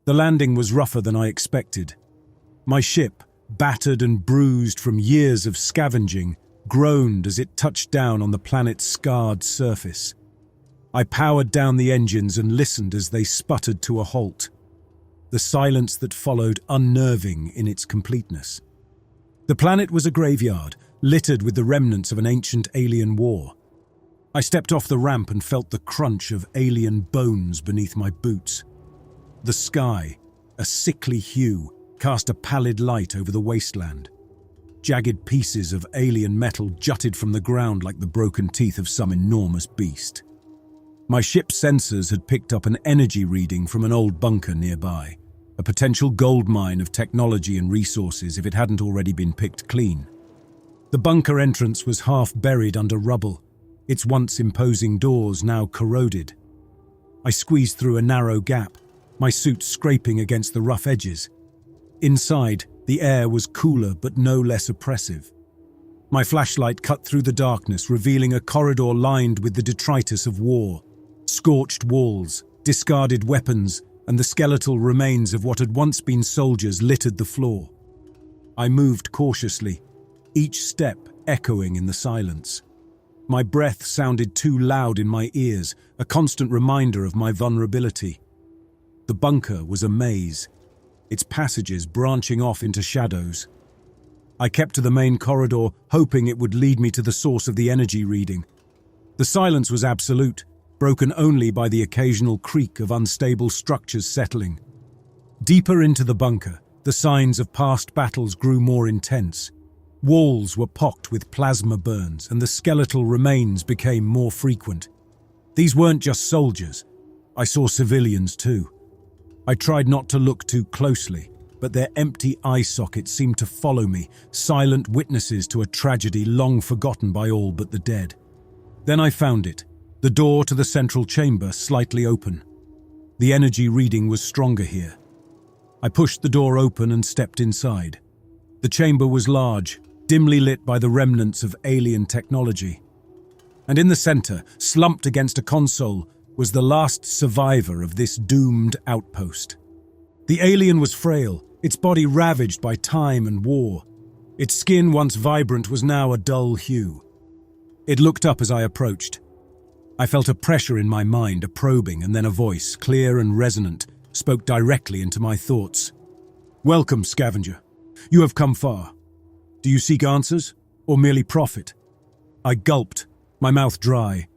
The landing was rougher than I expected. My ship, battered and bruised from years of scavenging, groaned as it touched down on the planet's scarred surface. I powered down the engines and listened as they sputtered to a halt, the silence that followed unnerving in its completeness. The planet was a graveyard, littered with the remnants of an ancient alien war. I stepped off the ramp and felt the crunch of alien bones beneath my boots. The sky, a sickly hue, cast a pallid light over the wasteland. Jagged pieces of alien metal jutted from the ground like the broken teeth of some enormous beast. My ship's sensors had picked up an energy reading from an old bunker nearby, a potential goldmine of technology and resources if it hadn't already been picked clean. The bunker entrance was half buried under rubble, its once imposing doors now corroded. I squeezed through a narrow gap, my suit scraping against the rough edges. Inside, the air was cooler but no less oppressive. My flashlight cut through the darkness, revealing a corridor lined with the detritus of war. Scorched walls, discarded weapons, and the skeletal remains of what had once been soldiers littered the floor. I moved cautiously, each step echoing in the silence. My breath sounded too loud in my ears, a constant reminder of my vulnerability. The bunker was a maze, its passages branching off into shadows. I kept to the main corridor, hoping it would lead me to the source of the energy reading. The silence was absolute, broken only by the occasional creak of unstable structures settling. Deeper into the bunker, the signs of past battles grew more intense. Walls were pocked with plasma burns, and the skeletal remains became more frequent. These weren't just soldiers. I saw civilians too. I tried not to look too closely, but their empty eye sockets seemed to follow me, silent witnesses to a tragedy long forgotten by all but the dead. Then I found it, the door to the central chamber slightly open. The energy reading was stronger here. I pushed the door open and stepped inside. The chamber was large, dimly lit by the remnants of alien technology. And in the center, slumped against a console, was the last survivor of this doomed outpost. The alien was frail, its body ravaged by time and war. Its skin, once vibrant, was now a dull hue. It looked up as I approached. I felt a pressure in my mind, a probing, and then a voice, clear and resonant, spoke directly into my thoughts. "Welcome, scavenger. You have come far. Do you seek answers, or merely profit?" I gulped, my mouth dry.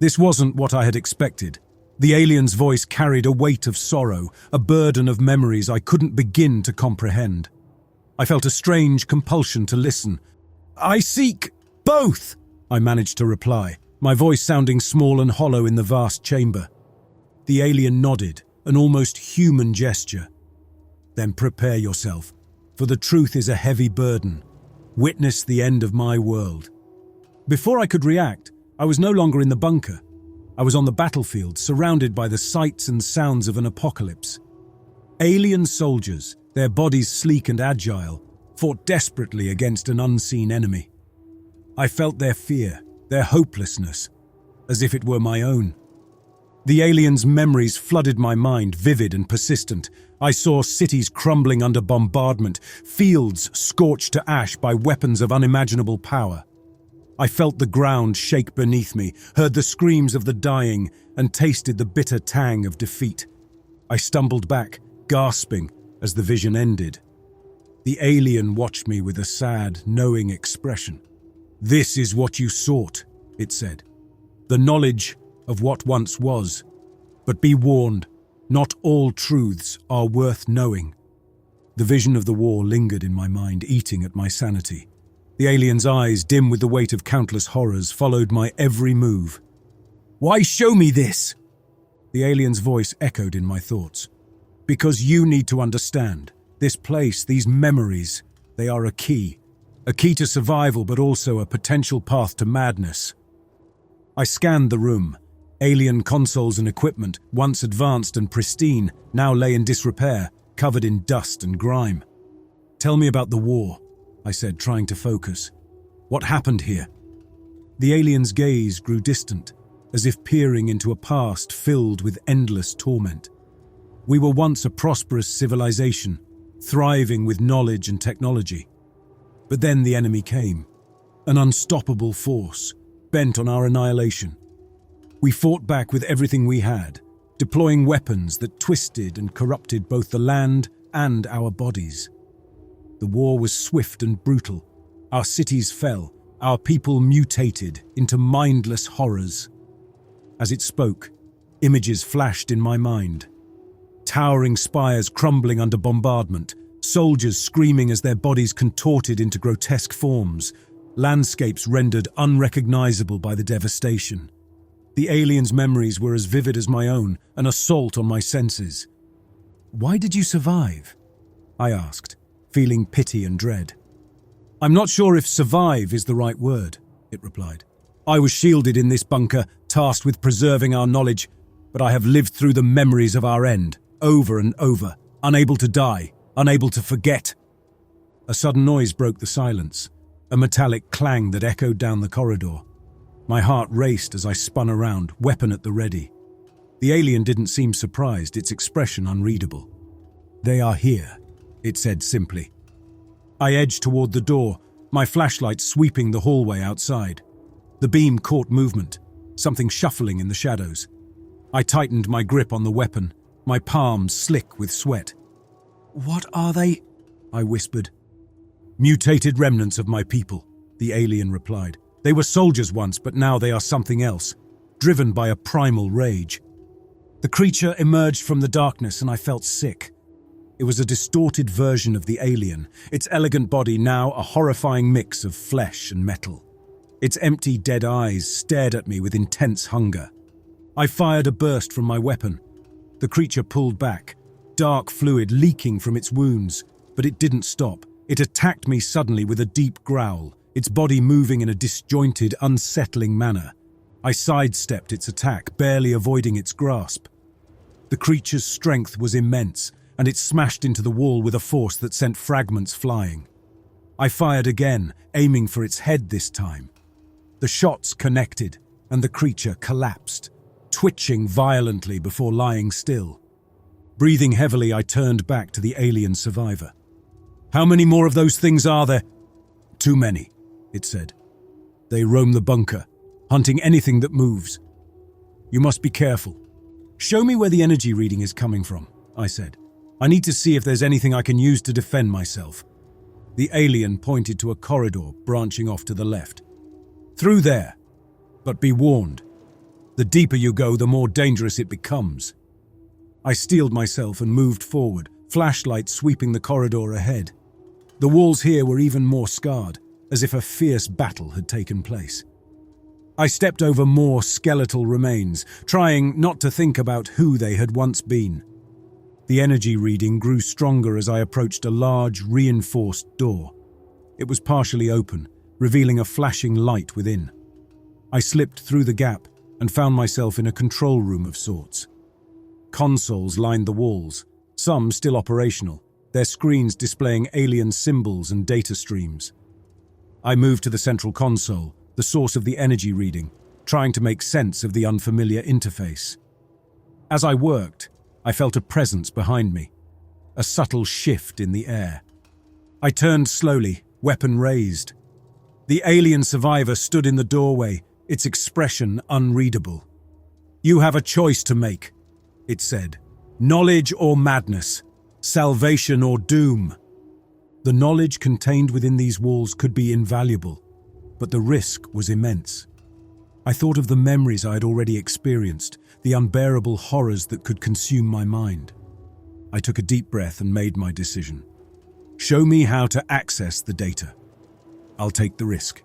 This wasn't what I had expected. The alien's voice carried a weight of sorrow, a burden of memories I couldn't begin to comprehend. I felt a strange compulsion to listen. "I seek both," I managed to reply, my voice sounding small and hollow in the vast chamber. The alien nodded, an almost human gesture. "Then prepare yourself, for the truth is a heavy burden. Witness the end of my world." Before I could react, I was no longer in the bunker. I was on the battlefield, surrounded by the sights and sounds of an apocalypse. Alien soldiers, their bodies sleek and agile, fought desperately against an unseen enemy. I felt their fear, their hopelessness, as if it were my own. The aliens' memories flooded my mind, vivid and persistent. I saw cities crumbling under bombardment, fields scorched to ash by weapons of unimaginable power. I felt the ground shake beneath me, heard the screams of the dying, and tasted the bitter tang of defeat. I stumbled back, gasping, as the vision ended. The alien watched me with a sad, knowing expression. "This is what you sought," it said. "The knowledge of what once was. But be warned, not all truths are worth knowing." The vision of the war lingered in my mind, eating at my sanity. The alien's eyes, dim with the weight of countless horrors, followed my every move. "Why show me this?" The alien's voice echoed in my thoughts. "Because you need to understand. This place, these memories, they are a key. A key to survival, but also a potential path to madness." I scanned the room. Alien consoles and equipment, once advanced and pristine, now lay in disrepair, covered in dust and grime. "Tell me about the war," I said, trying to focus. "What happened here?" The alien's gaze grew distant, as if peering into a past filled with endless torment. We were once a prosperous civilization, thriving with knowledge and technology. But then the enemy came, an unstoppable force, bent on our annihilation. We fought back with everything we had, deploying weapons that twisted and corrupted both the land and our bodies. The war was swift and brutal. Our cities fell, our people mutated into mindless horrors. As it spoke, images flashed in my mind. Towering spires crumbling under bombardment, soldiers screaming as their bodies contorted into grotesque forms, landscapes rendered unrecognizable by the devastation. The aliens' memories were as vivid as my own, an assault on my senses. "Why did you survive?" I asked, feeling pity and dread. "I'm not sure if survive is the right word," it replied. "I was shielded in this bunker, tasked with preserving our knowledge, but I have lived through the memories of our end, over and over, unable to die, unable to forget." A sudden noise broke the silence, a metallic clang that echoed down the corridor. My heart raced as I spun around, weapon at the ready. The alien didn't seem surprised, its expression unreadable. "They are here," it said simply. I edged toward the door, my flashlight sweeping the hallway outside. The beam caught movement, something shuffling in the shadows. I tightened my grip on the weapon, my palms slick with sweat. "What are they?" I whispered. "Mutated remnants of my people," the alien replied. "They were soldiers once, but now they are something else, driven by a primal rage." The creature emerged from the darkness and I felt sick. It was a distorted version of the alien, its elegant body now a horrifying mix of flesh and metal. Its empty, dead eyes stared at me with intense hunger. I fired a burst from my weapon. The creature pulled back, dark fluid leaking from its wounds, but it didn't stop. It attacked me suddenly with a deep growl, its body moving in a disjointed, unsettling manner. I sidestepped its attack, barely avoiding its grasp. The creature's strength was immense, and it smashed into the wall with a force that sent fragments flying. I fired again, aiming for its head this time. The shots connected, and the creature collapsed, twitching violently before lying still. Breathing heavily, I turned back to the alien survivor. "How many more of those things are there?" "Too many," it said. "They roam the bunker, hunting anything that moves. You must be careful." "Show me where the energy reading is coming from," I said. "I need to see if there's anything I can use to defend myself." The alien pointed to a corridor branching off to the left. "Through there. But be warned. The deeper you go, the more dangerous it becomes." I steeled myself and moved forward, flashlight sweeping the corridor ahead. The walls here were even more scarred, as if a fierce battle had taken place. I stepped over more skeletal remains, trying not to think about who they had once been. The energy reading grew stronger as I approached a large, reinforced door. It was partially open, revealing a flashing light within. I slipped through the gap and found myself in a control room of sorts. Consoles lined the walls, some still operational, their screens displaying alien symbols and data streams. I moved to the central console, the source of the energy reading, trying to make sense of the unfamiliar interface. As I worked, I felt a presence behind me, a subtle shift in the air. I turned slowly, weapon raised. The alien survivor stood in the doorway, its expression unreadable. "You have a choice to make," it said. "Knowledge or madness, salvation or doom." The knowledge contained within these walls could be invaluable, but the risk was immense. I thought of the memories I had already experienced, the unbearable horrors that could consume my mind. I took a deep breath and made my decision. Show me how to access the data. I'll take the risk.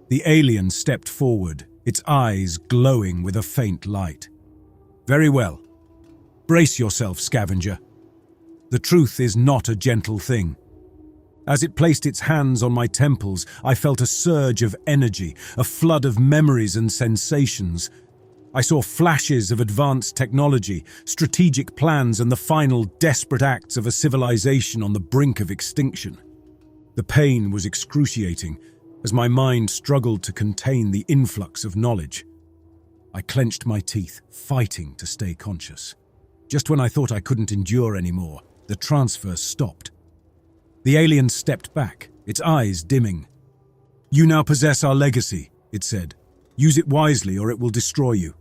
The alien stepped forward, its eyes glowing with a faint light. "Very well. Brace yourself, scavenger. The truth is not a gentle thing." As it placed its hands on my temples, I felt a surge of energy, a flood of memories and sensations. I saw flashes of advanced technology, strategic plans, and the final desperate acts of a civilization on the brink of extinction. The pain was excruciating, as my mind struggled to contain the influx of knowledge. I clenched my teeth, fighting to stay conscious. Just when I thought I couldn't endure anymore, the transfer stopped. The alien stepped back, its eyes dimming. "You now possess our legacy," it said. "Use it wisely or it will destroy you."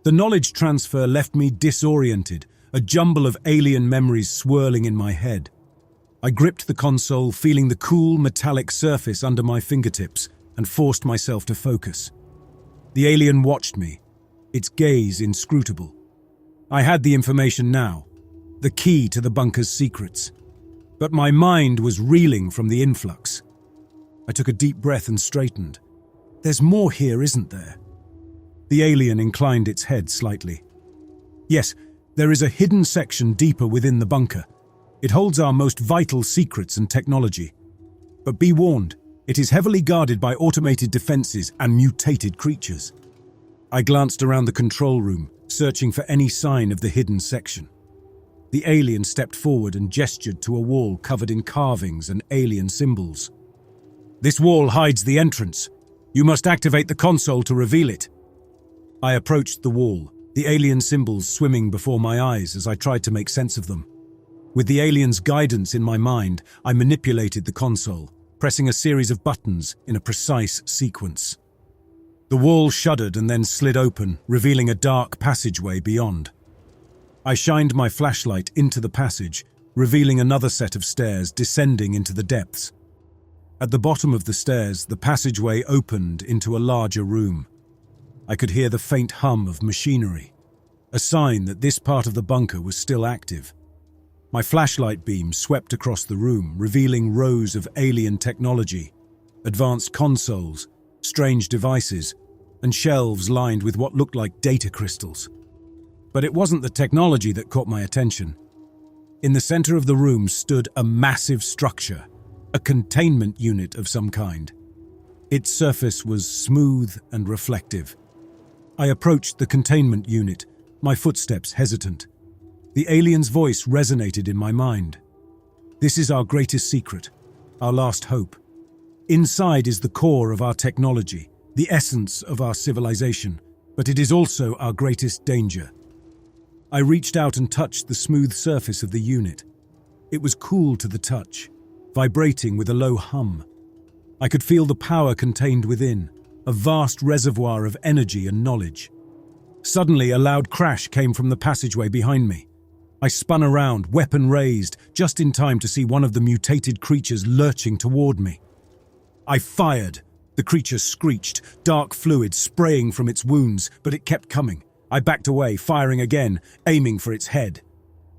The knowledge transfer left me disoriented, a jumble of alien memories swirling in my head. I gripped the console, feeling the cool, metallic surface under my fingertips, and forced myself to focus. The alien watched me, its gaze inscrutable. I had the information now, the key to the bunker's secrets. But my mind was reeling from the influx. I took a deep breath and straightened. "There's more here, isn't there?" The alien inclined its head slightly. "Yes, there is a hidden section deeper within the bunker. It holds our most vital secrets and technology. But be warned, it is heavily guarded by automated defenses and mutated creatures." I glanced around the control room, searching for any sign of the hidden section. The alien stepped forward and gestured to a wall covered in carvings and alien symbols. "This wall hides the entrance. You must activate the console to reveal it." I approached the wall, the alien symbols swimming before my eyes as I tried to make sense of them. With the alien's guidance in my mind, I manipulated the console, pressing a series of buttons in a precise sequence. The wall shuddered and then slid open, revealing a dark passageway beyond. I shined my flashlight into the passage, revealing another set of stairs descending into the depths. At the bottom of the stairs, the passageway opened into a larger room. I could hear the faint hum of machinery, a sign that this part of the bunker was still active. My flashlight beam swept across the room, revealing rows of alien technology, advanced consoles, strange devices, and shelves lined with what looked like data crystals. But it wasn't the technology that caught my attention. In the center of the room stood a massive structure, a containment unit of some kind. Its surface was smooth and reflective. I approached the containment unit, my footsteps hesitant. The alien's voice resonated in my mind. "This is our greatest secret, our last hope. Inside is the core of our technology, the essence of our civilization, but it is also our greatest danger." I reached out and touched the smooth surface of the unit. It was cool to the touch, vibrating with a low hum. I could feel the power contained within, a vast reservoir of energy and knowledge. Suddenly, a loud crash came from the passageway behind me. I spun around, weapon raised, just in time to see one of the mutated creatures lurching toward me. I fired. The creature screeched, dark fluid spraying from its wounds, but it kept coming. I backed away, firing again, aiming for its head.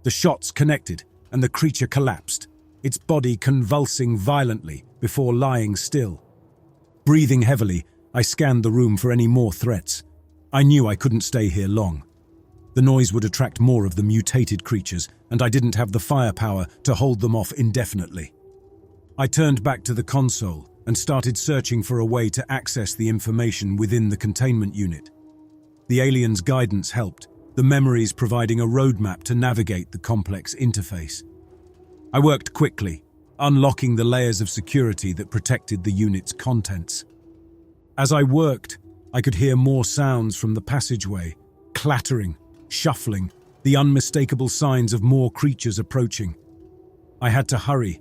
The shots connected, and the creature collapsed, its body convulsing violently before lying still. Breathing heavily, I scanned the room for any more threats. I knew I couldn't stay here long. The noise would attract more of the mutated creatures, and I didn't have the firepower to hold them off indefinitely. I turned back to the console and started searching for a way to access the information within the containment unit. The alien's guidance helped, the memories providing a roadmap to navigate the complex interface. I worked quickly, unlocking the layers of security that protected the unit's contents. As I worked, I could hear more sounds from the passageway, clattering, shuffling, the unmistakable signs of more creatures approaching. I had to hurry.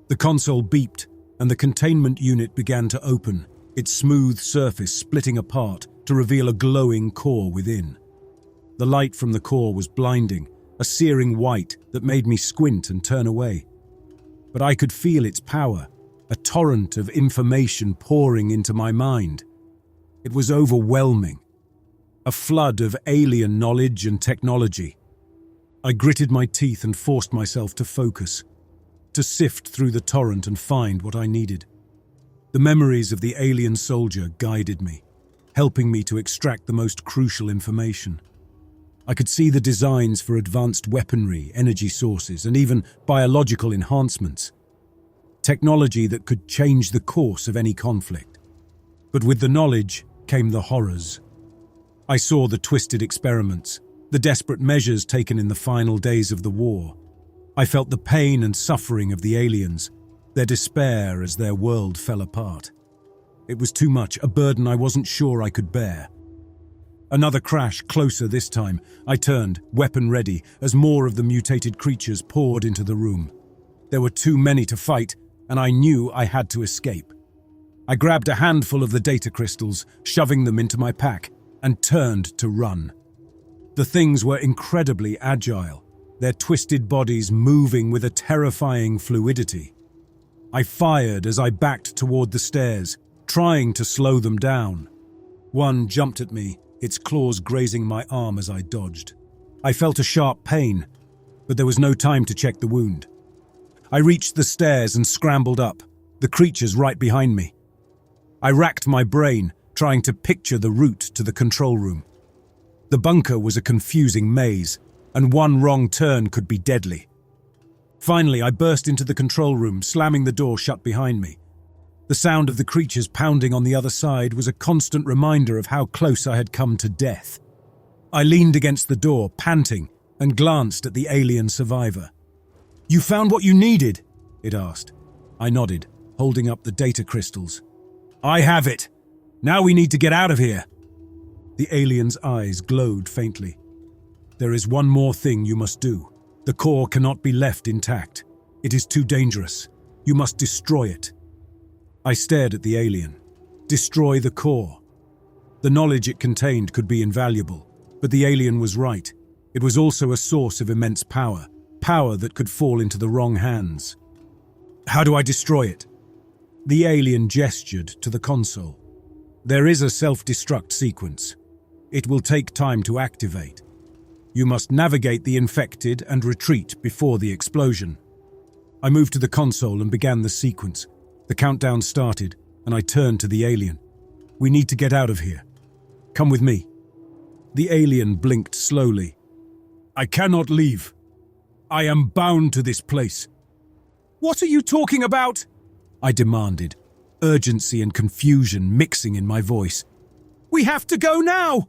The console beeped, and the containment unit began to open, its smooth surface splitting apart to reveal a glowing core within. The light from the core was blinding, a searing white that made me squint and turn away. But I could feel its power, a torrent of information pouring into my mind. It was overwhelming. A flood of alien knowledge and technology. I gritted my teeth and forced myself to focus, to sift through the torrent and find what I needed. The memories of the alien soldier guided me, helping me to extract the most crucial information. I could see the designs for advanced weaponry, energy sources, and even biological enhancements. Technology that could change the course of any conflict. But with the knowledge came the horrors. I saw the twisted experiments, the desperate measures taken in the final days of the war. I felt the pain and suffering of the aliens, their despair as their world fell apart. It was too much, a burden I wasn't sure I could bear. Another crash, closer this time. I turned, weapon ready, as more of the mutated creatures poured into the room. There were too many to fight, and I knew I had to escape. I grabbed a handful of the data crystals, shoving them into my pack, and turned to run. The things were incredibly agile, their twisted bodies moving with a terrifying fluidity. I fired as I backed toward the stairs, trying to slow them down. One jumped at me, its claws grazing my arm as I dodged. I felt a sharp pain, but there was no time to check the wound. I reached the stairs and scrambled up, the creatures right behind me. I racked my brain, trying to picture the route to the control room. The bunker was a confusing maze, and one wrong turn could be deadly. Finally, I burst into the control room, slamming the door shut behind me. The sound of the creatures pounding on the other side was a constant reminder of how close I had come to death. I leaned against the door, panting, and glanced at the alien survivor. "You found what you needed?" it asked. I nodded, holding up the data crystals. "I have it. Now we need to get out of here." The alien's eyes glowed faintly. "There is one more thing you must do. The core cannot be left intact. It is too dangerous. You must destroy it." I stared at the alien. Destroy the core. The knowledge it contained could be invaluable, but the alien was right. It was also a source of immense power, power that could fall into the wrong hands. "How do I destroy it?" The alien gestured to the console. "There is a self-destruct sequence. It will take time to activate. You must navigate the infected and retreat before the explosion." I moved to the console and began the sequence. The countdown started, and I turned to the alien. "We need to get out of here. Come with me." The alien blinked slowly. "I cannot leave. I am bound to this place." "What are you talking about?" I demanded, urgency and confusion mixing in my voice. "We have to go now!"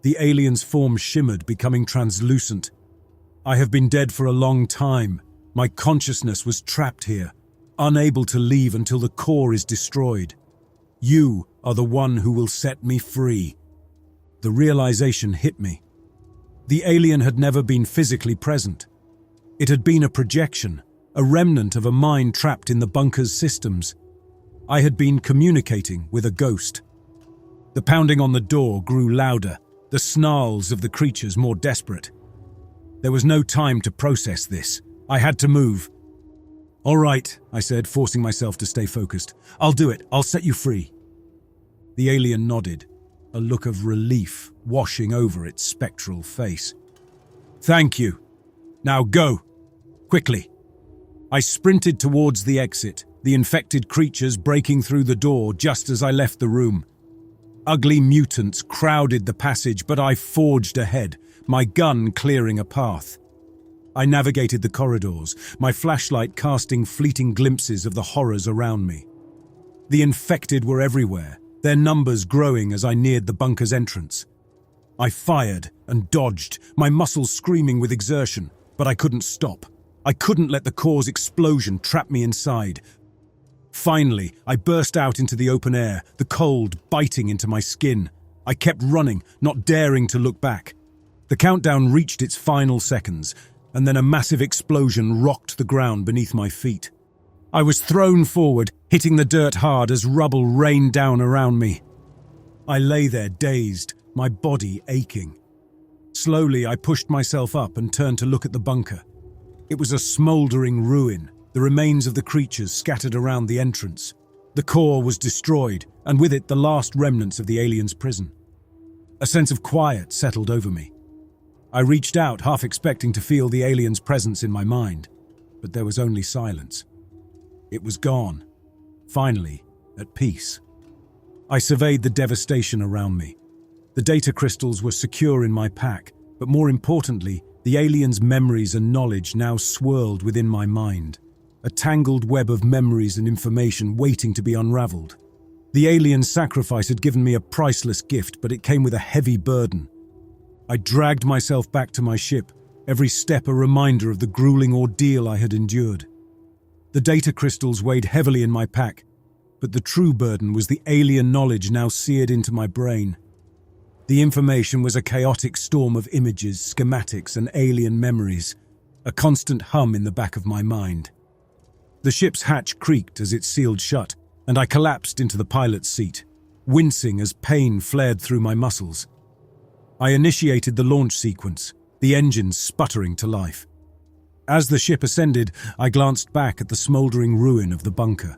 The alien's form shimmered, becoming translucent. "I have been dead for a long time. My consciousness was trapped here, unable to leave until the core is destroyed. You are the one who will set me free." The realization hit me. The alien had never been physically present. It had been a projection, a remnant of a mind trapped in the bunker's systems. I had been communicating with a ghost. The pounding on the door grew louder, the snarls of the creatures more desperate. There was no time to process this. I had to move. "All right," I said, forcing myself to stay focused. "I'll do it. I'll set you free." The alien nodded, a look of relief washing over its spectral face. "Thank you. Now go. Quickly." I sprinted towards the exit, the infected creatures breaking through the door just as I left the room. Ugly mutants crowded the passage, but I forged ahead, my gun clearing a path. I navigated the corridors, my flashlight casting fleeting glimpses of the horrors around me. The infected were everywhere, their numbers growing as I neared the bunker's entrance. I fired and dodged, my muscles screaming with exertion, but I couldn't stop. I couldn't let the core's explosion trap me inside. Finally, I burst out into the open air, the cold biting into my skin. I kept running, not daring to look back. The countdown reached its final seconds, and then a massive explosion rocked the ground beneath my feet. I was thrown forward, hitting the dirt hard as rubble rained down around me. I lay there dazed, my body aching. Slowly, I pushed myself up and turned to look at the bunker. It was a smouldering ruin, the remains of the creatures scattered around the entrance. The core was destroyed, and with it the last remnants of the alien's prison. A sense of quiet settled over me. I reached out, half expecting to feel the alien's presence in my mind, but there was only silence. It was gone, finally, at peace. I surveyed the devastation around me. The data crystals were secure in my pack, but more importantly, the alien's memories and knowledge now swirled within my mind, a tangled web of memories and information waiting to be unraveled. The alien's sacrifice had given me a priceless gift, but it came with a heavy burden. I dragged myself back to my ship, every step a reminder of the grueling ordeal I had endured. The data crystals weighed heavily in my pack, but the true burden was the alien knowledge now seared into my brain. The information was a chaotic storm of images, schematics, and alien memories, a constant hum in the back of my mind. The ship's hatch creaked as it sealed shut, and I collapsed into the pilot's seat, wincing as pain flared through my muscles. I initiated the launch sequence, the engines sputtering to life. As the ship ascended, I glanced back at the smouldering ruin of the bunker,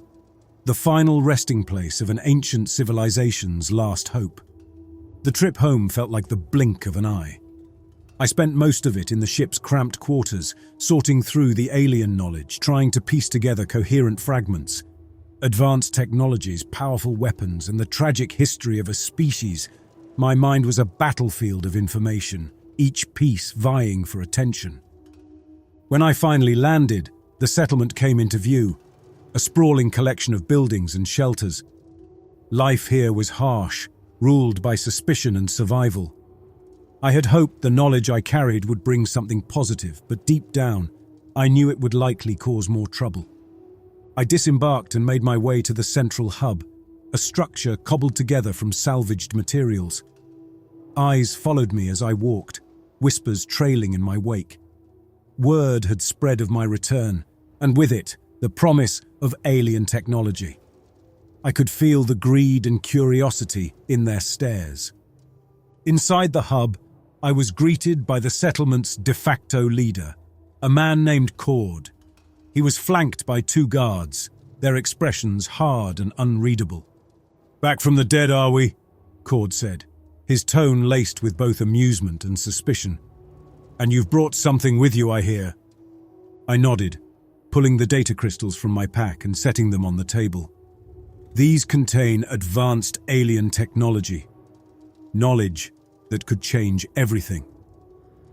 the final resting place of an ancient civilization's last hope. The trip home felt like the blink of an eye. I spent most of it in the ship's cramped quarters, sorting through the alien knowledge, trying to piece together coherent fragments. Advanced technologies, powerful weapons, and the tragic history of a species. My mind was a battlefield of information, each piece vying for attention. When I finally landed, the settlement came into view, a sprawling collection of buildings and shelters. Life here was harsh, ruled by suspicion and survival. I had hoped the knowledge I carried would bring something positive, but deep down, I knew it would likely cause more trouble. I disembarked and made my way to the central hub, a structure cobbled together from salvaged materials. Eyes followed me as I walked, whispers trailing in my wake. Word had spread of my return, and with it, the promise of alien technology. I could feel the greed and curiosity in their stares. Inside the hub, I was greeted by the settlement's de facto leader, a man named Cord. He was flanked by 2 guards, their expressions hard and unreadable. "Back from the dead, are we?" Cord said, his tone laced with both amusement and suspicion. "And you've brought something with you, I hear." I nodded, pulling the data crystals from my pack and setting them on the table. These contain advanced alien technology, knowledge that could change everything.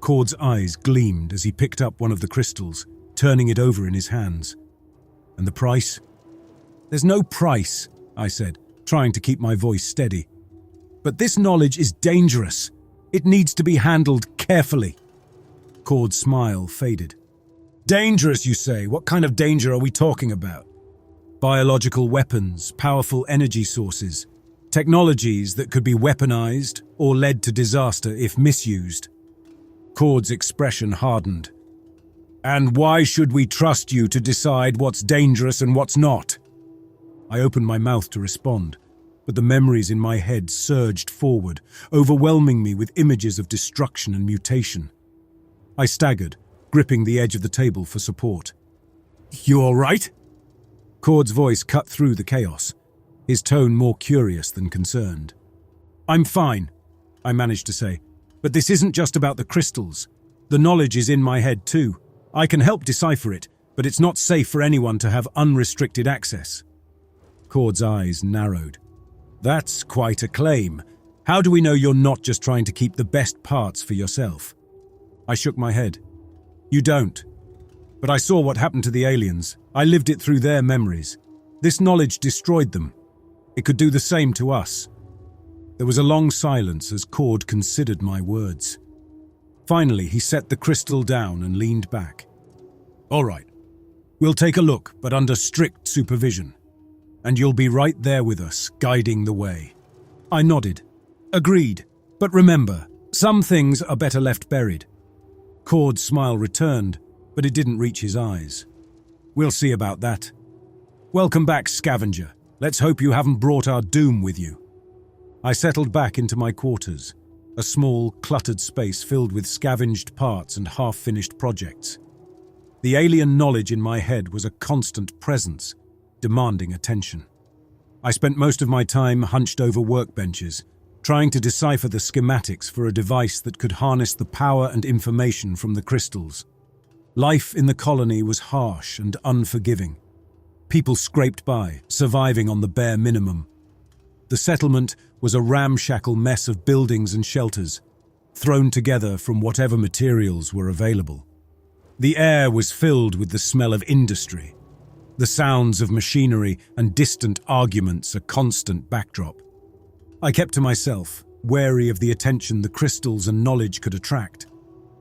Cord's eyes gleamed as he picked up one of the crystals, turning it over in his hands. "And the price?" "There's no price," I said, trying to keep my voice steady. "But this knowledge is dangerous. It needs to be handled carefully." Cord's smile faded. "Dangerous, you say? What kind of danger are we talking about?" "Biological weapons, powerful energy sources, technologies that could be weaponized or led to disaster if misused." Cord's expression hardened. "And why should we trust you to decide what's dangerous and what's not?" I opened my mouth to respond, but the memories in my head surged forward, overwhelming me with images of destruction and mutation. I staggered, gripping the edge of the table for support. "You all right?" Cord's voice cut through the chaos, his tone more curious than concerned. "I'm fine," I managed to say, "but this isn't just about the crystals. The knowledge is in my head too. I can help decipher it, but it's not safe for anyone to have unrestricted access." Cord's eyes narrowed. "That's quite a claim. How do we know you're not just trying to keep the best parts for yourself?" I shook my head. "You don't. But I saw what happened to the aliens. I lived it through their memories. This knowledge destroyed them. It could do the same to us." There was a long silence as Cord considered my words. Finally, he set the crystal down and leaned back. "All right. We'll take a look, but under strict supervision. And you'll be right there with us, guiding the way." I nodded. "Agreed. But remember, some things are better left buried." Cord's smile returned, but it didn't reach his eyes. "We'll see about that. Welcome back, scavenger. Let's hope you haven't brought our doom with you." I settled back into my quarters, a small, cluttered space filled with scavenged parts and half-finished projects. The alien knowledge in my head was a constant presence, demanding attention. I spent most of my time hunched over workbenches, trying to decipher the schematics for a device that could harness the power and information from the crystals. Life in the colony was harsh and unforgiving. People scraped by, surviving on the bare minimum. The settlement was a ramshackle mess of buildings and shelters, thrown together from whatever materials were available. The air was filled with the smell of industry, the sounds of machinery and distant arguments a constant backdrop. I kept to myself, wary of the attention the crystals and knowledge could attract.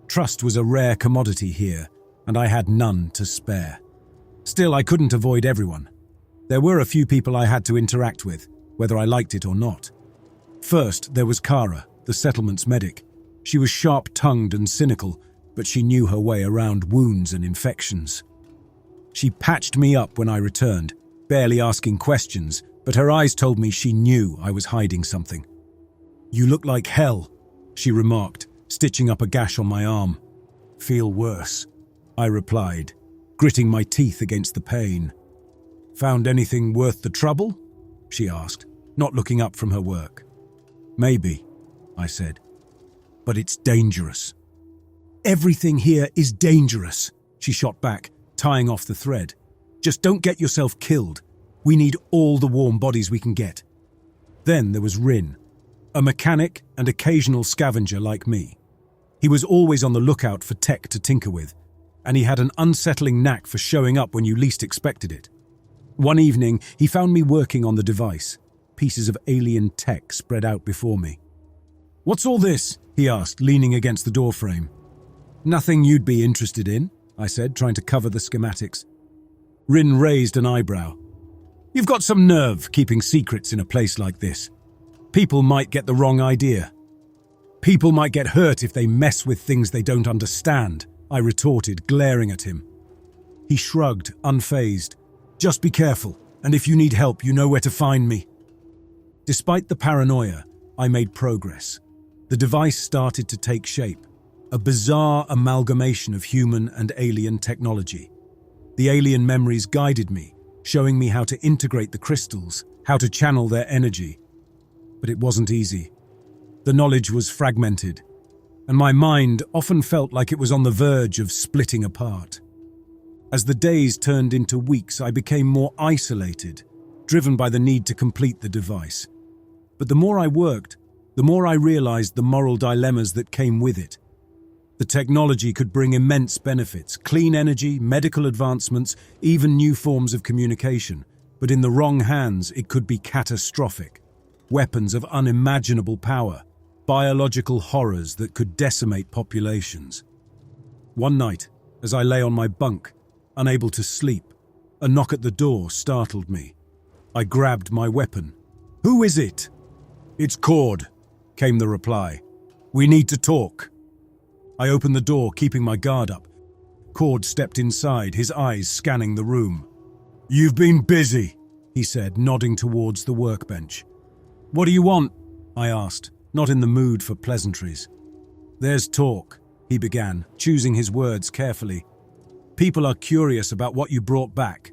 Trust was a rare commodity here, and I had none to spare. Still, I couldn't avoid everyone. There were a few people I had to interact with, whether I liked it or not. First, there was Kara, the settlement's medic. She was sharp-tongued and cynical, but she knew her way around wounds and infections. She patched me up when I returned, barely asking questions, but her eyes told me she knew I was hiding something. "You look like hell," she remarked, stitching up a gash on my arm. "Feel worse," I replied, gritting my teeth against the pain. "Found anything worth the trouble?" she asked, not looking up from her work. "Maybe," I said, "but it's dangerous." "Everything here is dangerous," she shot back, tying off the thread. "Just don't get yourself killed. We need all the warm bodies we can get." Then there was Rin, a mechanic and occasional scavenger like me. He was always on the lookout for tech to tinker with, and he had an unsettling knack for showing up when you least expected it. One evening, he found me working on the device, pieces of alien tech spread out before me. "What's all this?" he asked, leaning against the doorframe. "Nothing you'd be interested in," I said, trying to cover the schematics. Rin raised an eyebrow. "You've got some nerve keeping secrets in a place like this. People might get the wrong idea. People might get hurt if they mess with things they don't understand," I retorted, glaring at him. He shrugged, unfazed. "Just be careful, and if you need help, you know where to find me." Despite the paranoia, I made progress. The device started to take shape, a bizarre amalgamation of human and alien technology. The alien memories guided me, showing me how to integrate the crystals, how to channel their energy. But it wasn't easy. The knowledge was fragmented, and my mind often felt like it was on the verge of splitting apart. As the days turned into weeks, I became more isolated, driven by the need to complete the device. But the more I worked, the more I realized the moral dilemmas that came with it. The technology could bring immense benefits, clean energy, medical advancements, even new forms of communication. But in the wrong hands, it could be catastrophic. Weapons of unimaginable power, biological horrors that could decimate populations. One night, as I lay on my bunk, unable to sleep, a knock at the door startled me. I grabbed my weapon. "Who is it?" "It's Cord," came the reply. "We need to talk." I opened the door, keeping my guard up. Cord stepped inside, his eyes scanning the room. "You've been busy," he said, nodding towards the workbench. "What do you want?" I asked, not in the mood for pleasantries. "There's talk," he began, choosing his words carefully. "People are curious about what you brought back.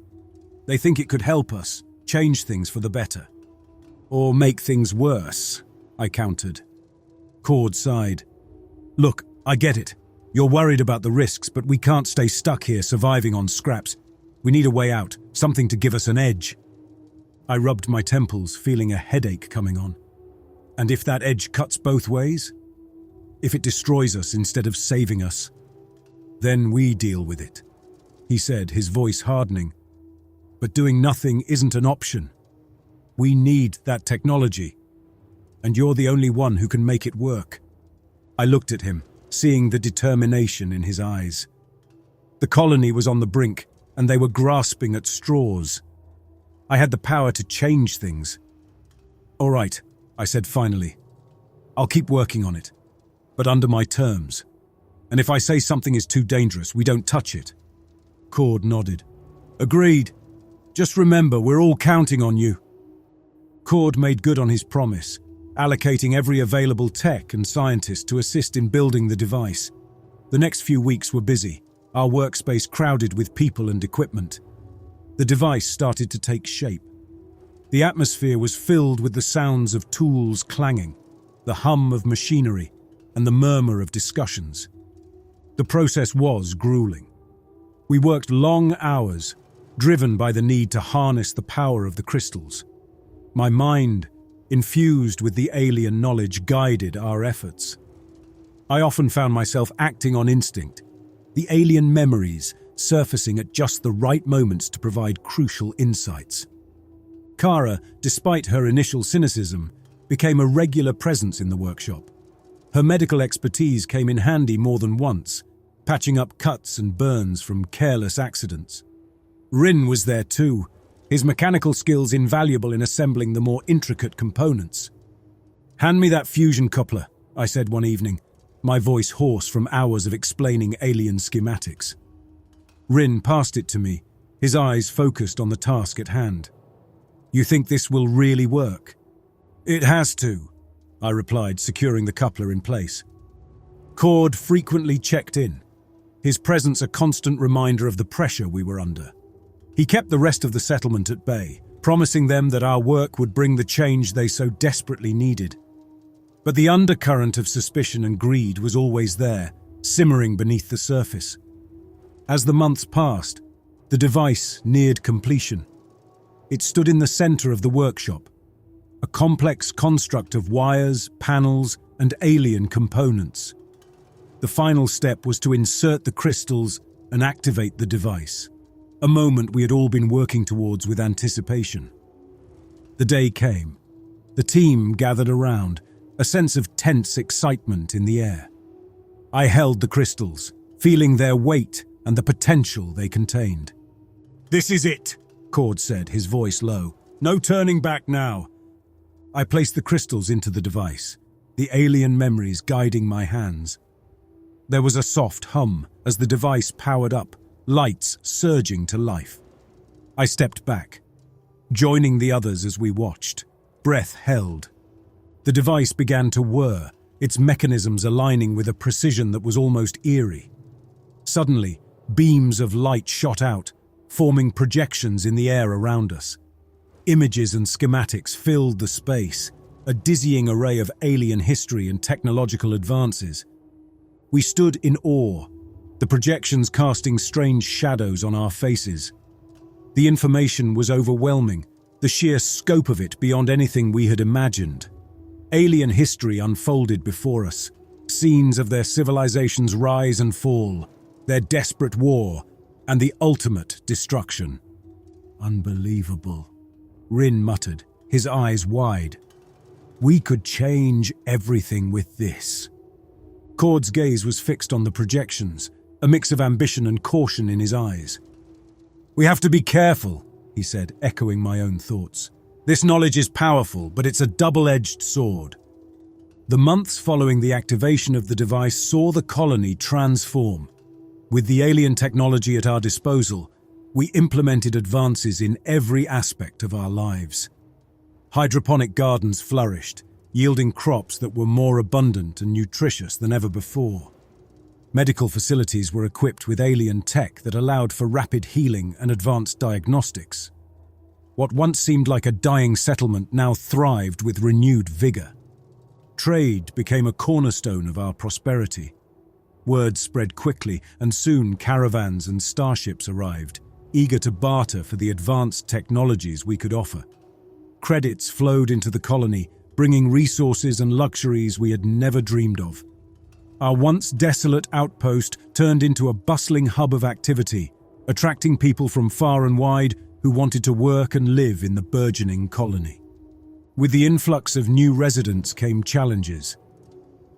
They think it could help us, change things for the better. Or make things worse," I countered. Cord sighed. "Look, I get it. You're worried about the risks, but we can't stay stuck here surviving on scraps. We need a way out, something to give us an edge." I rubbed my temples, feeling a headache coming on. And if that edge cuts both ways? If it destroys us instead of saving us? Then we deal with it, he said, his voice hardening. But doing nothing isn't an option. We need that technology, and you're the only one who can make it work. I looked at him, seeing the determination in his eyes. The colony was on the brink, and they were grasping at straws. I had the power to change things. "All right," I said finally. "I'll keep working on it, but under my terms. And if I say something is too dangerous, we don't touch it." Cord nodded. "Agreed. Just remember, we're all counting on you." Cord made good on his promise, allocating every available tech and scientist to assist in building the device. The next few weeks were busy, our workspace crowded with people and equipment. The device started to take shape. The atmosphere was filled with the sounds of tools clanging, the hum of machinery, and the murmur of discussions. The process was grueling. We worked long hours, driven by the need to harness the power of the crystals. My mind, infused with the alien knowledge, guided our efforts. I often found myself acting on instinct, the alien memories surfacing at just the right moments to provide crucial insights. Kara, despite her initial cynicism, became a regular presence in the workshop. Her medical expertise came in handy more than once, patching up cuts and burns from careless accidents. Rin was there too, his mechanical skills invaluable in assembling the more intricate components. "Hand me that fusion coupler," I said one evening, my voice hoarse from hours of explaining alien schematics. Rin passed it to me, his eyes focused on the task at hand. You think this will really work? It has to, I replied, securing the coupler in place. Cord frequently checked in, his presence a constant reminder of the pressure we were under. He kept the rest of the settlement at bay, promising them that our work would bring the change they so desperately needed. But the undercurrent of suspicion and greed was always there, simmering beneath the surface. As the months passed, the device neared completion. It stood in the center of the workshop, a complex construct of wires, panels, and alien components. The final step was to insert the crystals and activate the device, a moment we had all been working towards with anticipation. The day came. The team gathered around, a sense of tense excitement in the air. I held the crystals, feeling their weight and the potential they contained. "This is it," Cord said, his voice low. "No turning back now." I placed the crystals into the device, the alien memories guiding my hands. There was a soft hum as the device powered up, lights surging to life. I stepped back, joining the others as we watched, breath held. The device began to whir, its mechanisms aligning with a precision that was almost eerie. Suddenly, beams of light shot out, forming projections in the air around us. Images and schematics filled the space, a dizzying array of alien history and technological advances. We stood in awe, the projections casting strange shadows on our faces. The information was overwhelming, the sheer scope of it beyond anything we had imagined. Alien history unfolded before us, scenes of their civilization's rise and fall, their desperate war, and the ultimate destruction. Unbelievable, Rin muttered, his eyes wide. We could change everything with this. Cord's gaze was fixed on the projections, a mix of ambition and caution in his eyes. We have to be careful, he said, echoing my own thoughts. This knowledge is powerful, but it's a double-edged sword. The months following the activation of the device saw the colony transform. With the alien technology at our disposal, we implemented advances in every aspect of our lives. Hydroponic gardens flourished, yielding crops that were more abundant and nutritious than ever before. Medical facilities were equipped with alien tech that allowed for rapid healing and advanced diagnostics. What once seemed like a dying settlement now thrived with renewed vigor. Trade became a cornerstone of our prosperity. Word spread quickly, and soon caravans and starships arrived, eager to barter for the advanced technologies we could offer. Credits flowed into the colony, bringing resources and luxuries we had never dreamed of. Our once desolate outpost turned into a bustling hub of activity, attracting people from far and wide who wanted to work and live in the burgeoning colony. With the influx of new residents came challenges.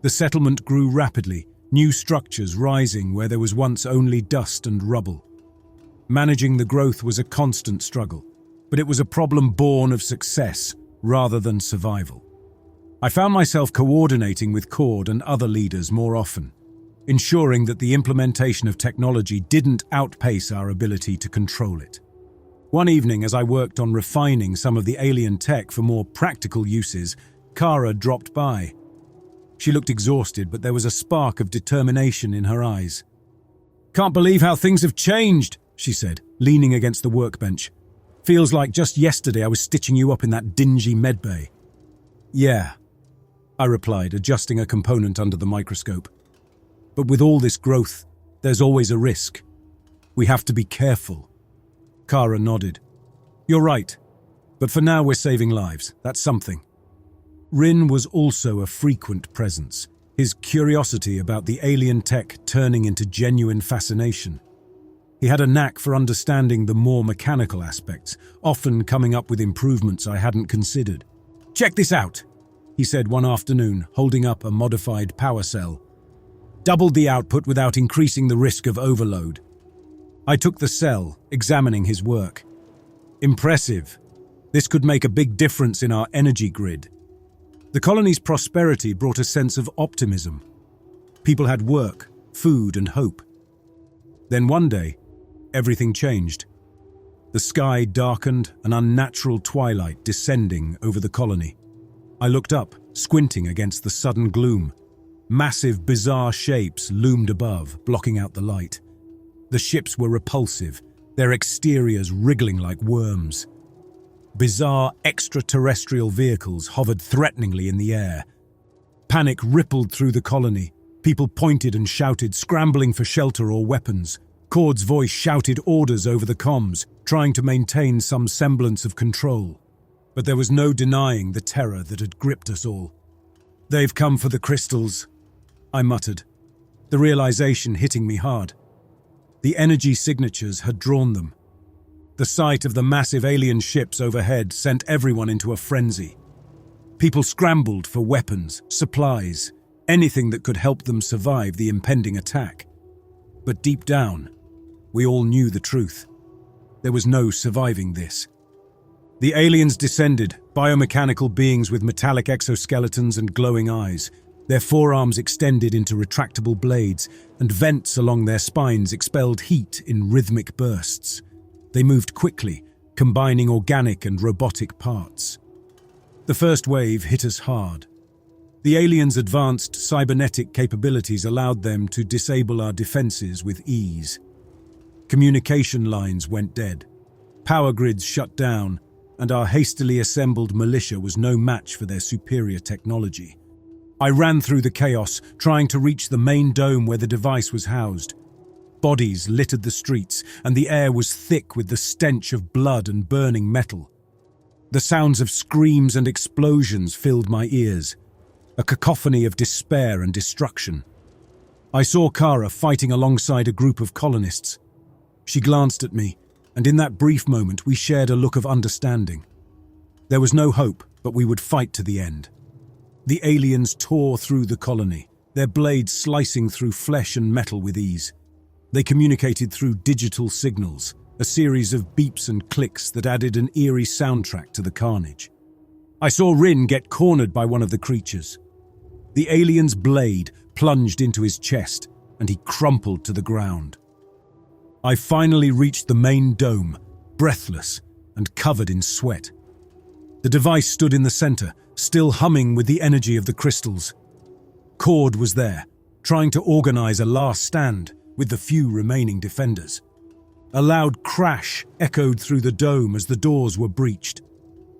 The settlement grew rapidly, new structures rising where there was once only dust and rubble. Managing the growth was a constant struggle, but it was a problem born of success rather than survival. I found myself coordinating with Cord and other leaders more often, ensuring that the implementation of technology didn't outpace our ability to control it. One evening, as I worked on refining some of the alien tech for more practical uses, Kara dropped by. She looked exhausted, but there was a spark of determination in her eyes. "Can't believe how things have changed," she said, leaning against the workbench. "Feels like just yesterday I was stitching you up in that dingy medbay." "Yeah," I replied, adjusting a component under the microscope. "But with all this growth, there's always a risk. We have to be careful." Kara nodded. "You're right, but for now we're saving lives. That's something." Rin was also a frequent presence, his curiosity about the alien tech turning into genuine fascination. He had a knack for understanding the more mechanical aspects, often coming up with improvements I hadn't considered. "Check this out," he said one afternoon, holding up a modified power cell. "Doubled the output without increasing the risk of overload." I took the cell, examining his work. "Impressive. This could make a big difference in our energy grid." The colony's prosperity brought a sense of optimism. People had work, food, and hope. Then one day, everything changed. The sky darkened, an unnatural twilight descending over the colony. I looked up, squinting against the sudden gloom. Massive, bizarre shapes loomed above, blocking out the light. The ships were repulsive, their exteriors wriggling like worms. Bizarre extraterrestrial vehicles hovered threateningly in the air. Panic rippled through the colony. People pointed and shouted, scrambling for shelter or weapons. Cord's voice shouted orders over the comms, trying to maintain some semblance of control. But there was no denying the terror that had gripped us all. "They've come for the crystals," I muttered, the realization hitting me hard. The energy signatures had drawn them. The sight of the massive alien ships overhead sent everyone into a frenzy. People scrambled for weapons, supplies, anything that could help them survive the impending attack. But deep down, we all knew the truth. There was no surviving this. The aliens descended, biomechanical beings with metallic exoskeletons and glowing eyes. Their forearms extended into retractable blades, and vents along their spines expelled heat in rhythmic bursts. They moved quickly, combining organic and robotic parts. The first wave hit us hard. The aliens' advanced cybernetic capabilities allowed them to disable our defenses with ease. Communication lines went dead. Power grids shut down, and our hastily assembled militia was no match for their superior technology. I ran through the chaos, trying to reach the main dome where the device was housed. Bodies littered the streets, and the air was thick with the stench of blood and burning metal. The sounds of screams and explosions filled my ears, a cacophony of despair and destruction. I saw Kara fighting alongside a group of colonists. She glanced at me, and in that brief moment we shared a look of understanding. There was no hope, but we would fight to the end. The aliens tore through the colony, their blades slicing through flesh and metal with ease. They communicated through digital signals, a series of beeps and clicks that added an eerie soundtrack to the carnage. I saw Rin get cornered by one of the creatures. The alien's blade plunged into his chest, and he crumpled to the ground. I finally reached the main dome, breathless and covered in sweat. The device stood in the center, still humming with the energy of the crystals. Cord was there, trying to organize a last stand with the few remaining defenders. A loud crash echoed through the dome as the doors were breached.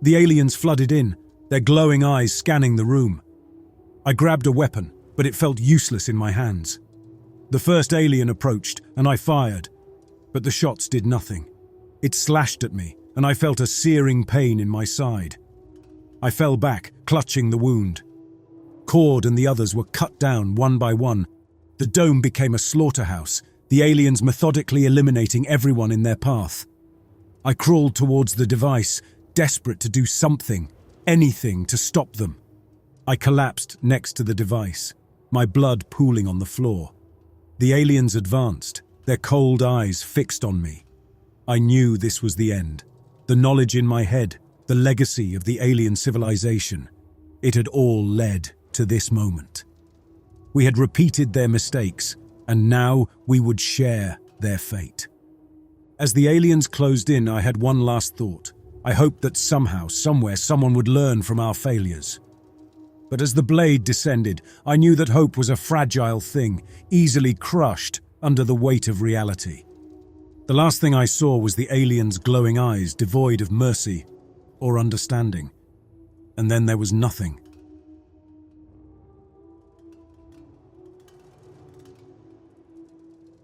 The aliens flooded in, their glowing eyes scanning the room. I grabbed a weapon, but it felt useless in my hands. The first alien approached, and I fired, but the shots did nothing. It slashed at me, and I felt a searing pain in my side. I fell back, clutching the wound. Cord and the others were cut down one by one. The dome became a slaughterhouse, the aliens methodically eliminating everyone in their path. I crawled towards the device, desperate to do something, anything to stop them. I collapsed next to the device, my blood pooling on the floor. The aliens advanced, their cold eyes fixed on me. I knew this was the end. The knowledge in my head, the legacy of the alien civilization. It had all led to this moment. We had repeated their mistakes, and now we would share their fate. As the aliens closed in, I had one last thought. I hoped that somehow, somewhere, someone would learn from our failures. But as the blade descended, I knew that hope was a fragile thing, easily crushed under the weight of reality. The last thing I saw was the aliens' glowing eyes, devoid of mercy or understanding. And then there was nothing.